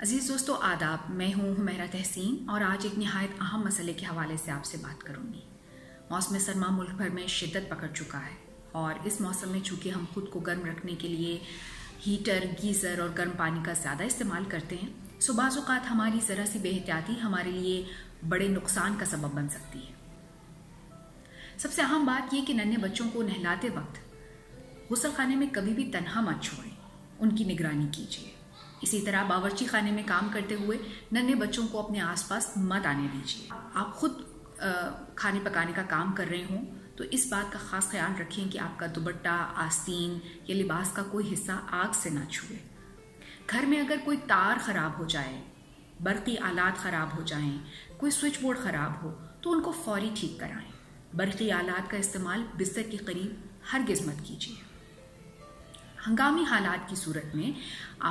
अजीज़ दोस्तों आदाब, मैं हूँ हुमैरा तहसीन और आज एक निहायत अहम मसले के हवाले से आपसे बात करूँगी। मौसम सरमा मुल्क भर में शिद्दत पकड़ चुका है और इस मौसम में चूँकि हम खुद को गर्म रखने के लिए हीटर, गीज़र और गर्म पानी का ज़्यादा इस्तेमाल करते हैं, सो बाज़ औक़ात हमारी ज़रा सी बेहतियाती हमारे लिए बड़े नुकसान का सबब बन सकती है। सबसे अहम बात यह कि नन्हे बच्चों को नहलाते वक्त गुस्ल खाने में कभी भी तन्हा मत छोड़ें, उनकी निगरानी कीजिए। इसी तरह बावर्ची खाने में काम करते हुए नन्हे बच्चों को अपने आसपास मत आने दीजिए। आप खुद खाने पकाने का काम कर रहे हों तो इस बात का खास ख्याल रखें कि आपका दुपट्टा, आस्तीन या लिबास का कोई हिस्सा आग से ना छुए। घर में अगर कोई तार खराब हो जाए, बरक़ी आलात खराब हो जाएं, कोई स्विच बोर्ड खराब हो तो उनको फौरी ठीक कराएं। बरक़ी आलात का इस्तेमाल बिस्तर के करीब हरगिज़ मत कीजिए। हंगामी हालात की सूरत में आप